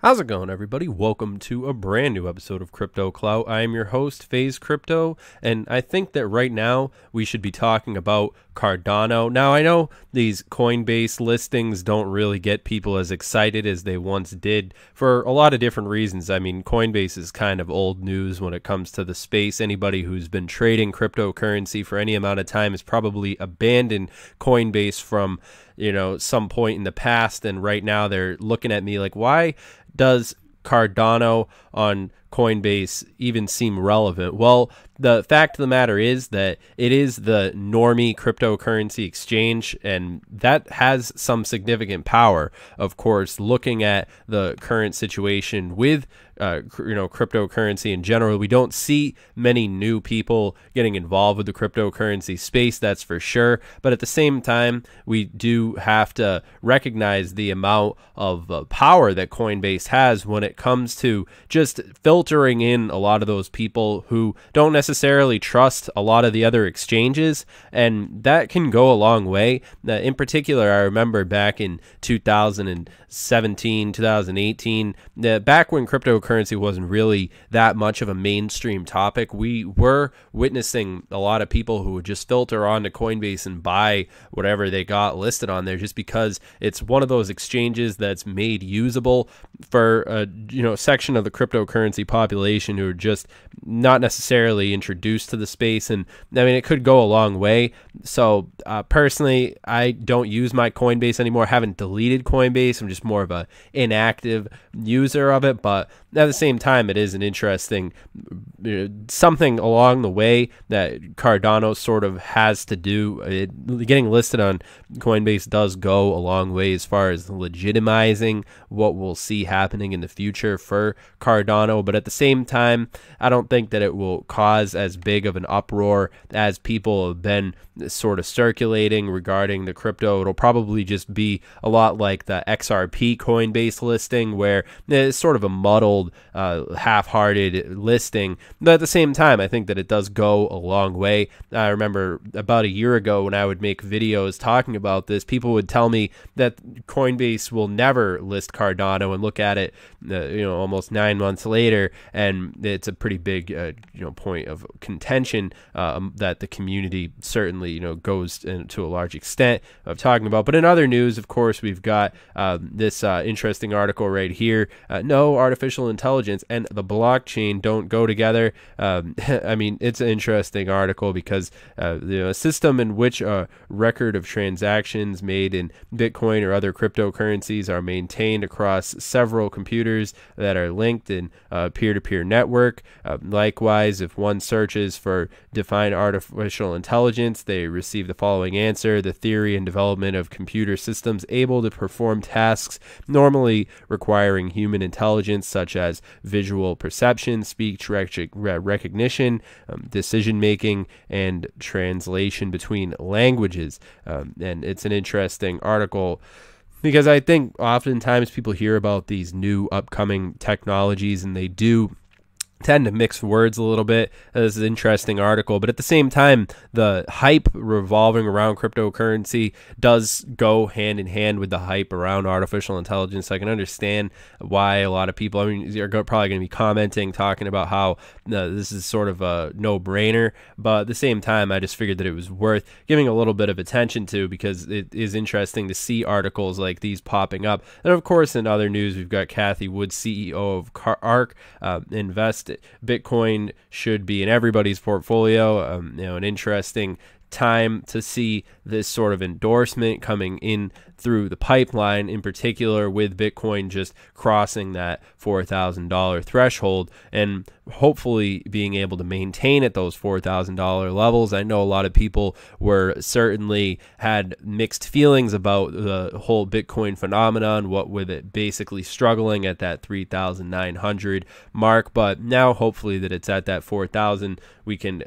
How's it going, everybody? Welcome to a brand new episode of Crypto Clout. I am your host, FaZe Crypto, and I think that right now we should be talking about Cardano. Now, I know these Coinbase listings don't really get people as excited as they once did for a lot of different reasons. I mean, Coinbase is kind of old news when it comes to the space. Anybody who's been trading cryptocurrency for any amount of time has probably abandoned Coinbase from some point in the past, and right now they're looking at me like, why does Cardano on Coinbase even seem relevant? Well, the fact of the matter is that it is the normie cryptocurrency exchange, and that has some significant power. Of course, looking at the current situation with cryptocurrency in general, we don't see many new people getting involved with the cryptocurrency space, that's for sure. But at the same time, we do have to recognize the amount of power that Coinbase has when it comes to just filtering in a lot of those people who don't necessarily trust a lot of the other exchanges, and that can go a long way. In particular, I remember back in 2017, 2018, back when cryptocurrency wasn't really that much of a mainstream topic, we were witnessing a lot of people who would just filter onto Coinbase and buy whatever they got listed on there, just because it's one of those exchanges that's made usable for a section of the cryptocurrency population who are just not necessarily introduced to the space. And I mean, it could go a long way. So personally, I don't use my Coinbase anymore. I haven't deleted Coinbase. I'm just more of a inactive user of it. But at the same time, it is an interesting something along the way that Cardano sort of has to do. Getting listed on Coinbase does go a long way as far as legitimizing what we'll see happening in the future for Cardano. But at the same time, I don't think that it will cause as big of an uproar as people have been sort of circulating regarding the crypto. It'll probably just be a lot like the XRP Coinbase listing, where it's sort of a muddled, half-hearted listing. But at the same time, I think that it does go a long way. I remember about a year ago when I would make videos talking about this, people would tell me that Coinbase will never list Cardano, and look at it, almost 9 months later, and it's a pretty big, point of contention that the community certainly, goes to a large extent of talking about. But in other news, of course, we've got this interesting article right here. No, artificial intelligence and the blockchain don't go together. I mean, it's an interesting article because a system in which a record of transactions made in Bitcoin or other cryptocurrencies are maintained across several computers that are linked in a peer-to-peer network. Likewise, if one searches for defined artificial intelligence, they receive the following answer: the theory and development of computer systems able to perform tasks normally requiring human intelligence, such as visual perception, speech recognition, decision making, and translation between languages. And it's an interesting article, because I think oftentimes people hear about these new upcoming technologies and they do tend to mix words a little bit. This is an interesting article, but at the same time, the hype revolving around cryptocurrency does go hand in hand with the hype around artificial intelligence. I can understand why a lot of people, are probably going to be commenting, talking about how this is sort of a no-brainer, but at the same time, I just figured that it was worth giving a little bit of attention to, because it is interesting to see articles like these popping up. And of course, in other news, we've got Cathie Wood, CEO of ARK, Invest. Bitcoin should be in everybody's portfolio. An interesting time to see this sort of endorsement coming in through the pipeline, in particular with Bitcoin just crossing that $4,000 threshold and hopefully being able to maintain at those $4,000 levels. I know a lot of people were certainly had mixed feelings about the whole Bitcoin phenomenon, what with it basically struggling at that 3,900 mark, but now hopefully that it's at that 4,000, we can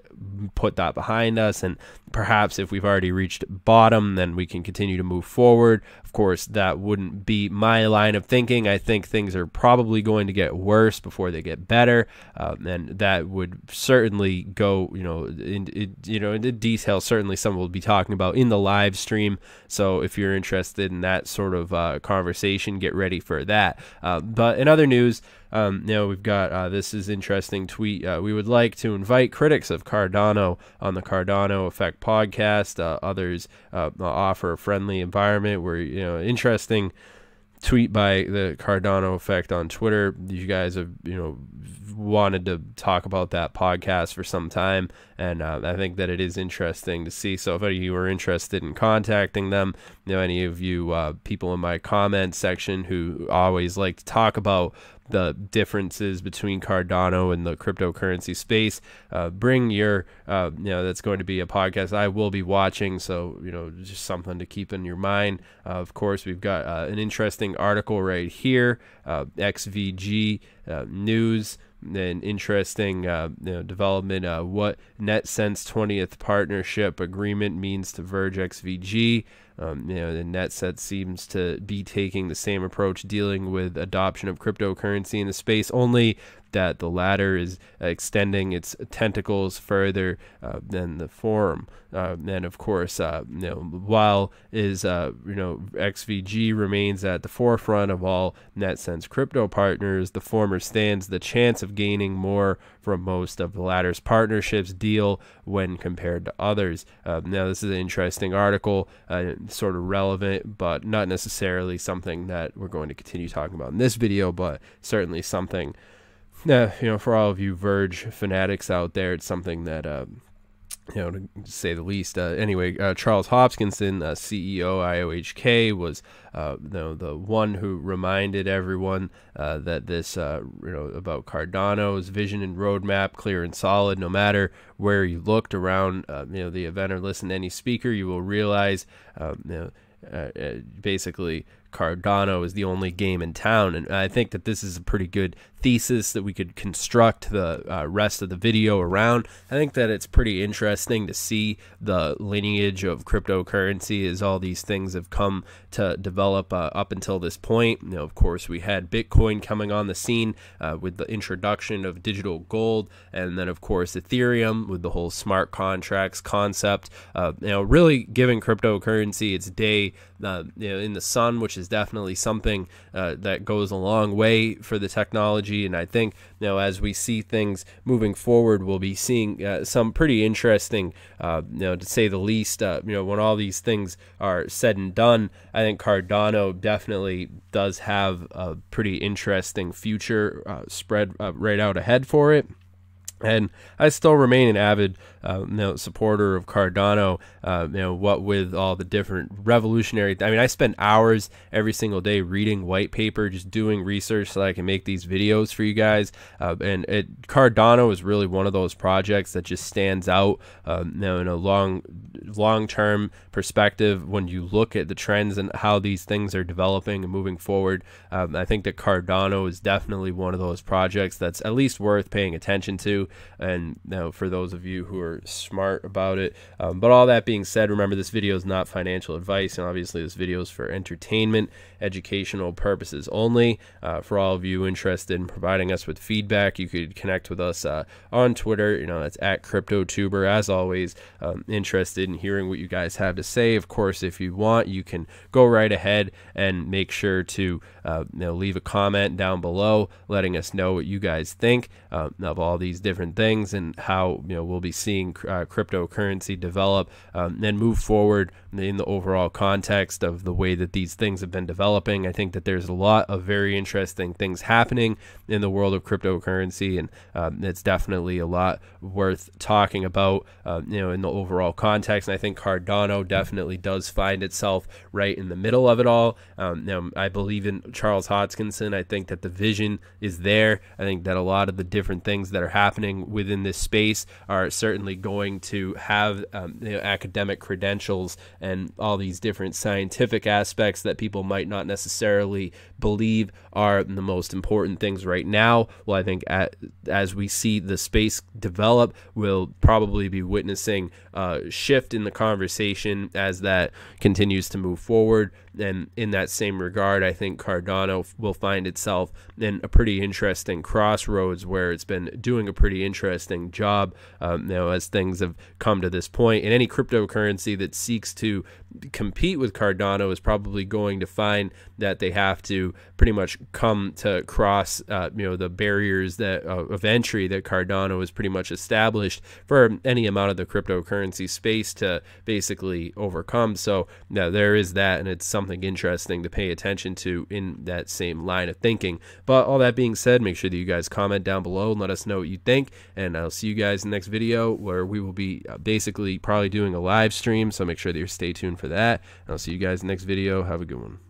put that behind us, and perhaps if we've already reached bottom, then we can continue to move forward Of course, that wouldn't be my line of thinking. I think things are probably going to get worse before they get better, and that would certainly go, into detail. Certainly, someone will be talking about in the live stream. So if you're interested in that sort of conversation, get ready for that. But in other news, we've got this is interesting tweet. We would like to invite critics of Cardano on the Cardano Effect podcast. Others offer a friendly environment where, interesting tweet by the Cardano Effect on Twitter. You guys have, wanted to talk about that podcast for some time, and I think that it is interesting to see. So if any of you are interested in contacting them, any of you people in my comment section who always like to talk about the differences between Cardano and the cryptocurrency space, bring your, that's going to be a podcast I will be watching. So, just something to keep in your mind. Of course, we've got an interesting article right here, XVG News, an interesting development, what NetSense 20th partnership agreement means to Verge XVG. The NetSense seems to be taking the same approach dealing with adoption of cryptocurrency in the space, only that the latter is extending its tentacles further than the forum. And of course, while XVG remains at the forefront of all NetSense crypto partners, the former stands the chance of gaining more from most of the latter's partnerships deal when compared to others. Now, this is an interesting article, sort of relevant, but not necessarily something that we're going to continue talking about in this video, but certainly something, for all of you Verge fanatics out there, it's something that, to say the least. Anyway, Charles Hopkinson, CEO IOHK, was the one who reminded everyone that this, about Cardano's vision and roadmap, clear and solid. No matter where you looked around, the event or listened to any speaker, you will realize, basically, Cardano is the only game in town, and I think that this is a pretty good thesis that we could construct the rest of the video around. I think that it's pretty interesting to see the lineage of cryptocurrency as all these things have come to develop up until this point. Of course, we had Bitcoin coming on the scene with the introduction of digital gold, and then of course Ethereum with the whole smart contracts concept, really giving cryptocurrency its day in the sun, which is definitely something that goes a long way for the technology. And I think, as we see things moving forward, we'll be seeing some pretty interesting, to say the least, when all these things are said and done, I think Cardano definitely does have a pretty interesting future spread right out ahead for it. And I still remain an avid supporter of Cardano, what with all the different revolutionary, I spend hours every single day reading white paper, just doing research so I can make these videos for you guys. And Cardano is really one of those projects that just stands out, in a long-term perspective. When you look at the trends and how these things are developing and moving forward, I think that Cardano is definitely one of those projects that's at least worth paying attention to. And for those of you who are smart about it, but all that being said, remember, this video is not financial advice, and obviously this video is for entertainment, educational purposes only. For all of you interested in providing us with feedback, you could connect with us on Twitter. That's at CryptoTuber. As always, interested in hearing what you guys have to say. Of course, if you want, you can go right ahead and make sure to leave a comment down below letting us know what you guys think of all these different things, and how we'll be seeing cryptocurrency develop and move forward in the overall context of the way that these things have been developing. I think that there's a lot of very interesting things happening in the world of cryptocurrency, and it's definitely a lot worth talking about in the overall context. And I think Cardano definitely does find itself right in the middle of it all. I believe in Charles Hopkinson. I think that the vision is there. I think that a lot of the different things that are happening within this space are certainly going to have academic credentials and all these different scientific aspects that people might not necessarily believe are the most important things right now. Well, I think as we see the space develop, we'll probably be witnessing a shift in the conversation as that continues to move forward. And in that same regard, I think Cardano will find itself in a pretty interesting crossroads where it's been doing a pretty interesting job, as things have come to this point. And any cryptocurrency that seeks to compete with Cardano is probably going to find that they have to pretty much come to cross, the barriers that of entry that Cardano has pretty much established for any amount of the cryptocurrency space to basically overcome. So there is that, and it's something interesting to pay attention to in that same line of thinking. But all that being said, make sure that you guys comment down below and let us know what you think, and I'll see you guys in the next video where we will be basically probably doing a live stream, so make sure that you stay tuned for that, and I'll see you guys in the next video. Have a good one.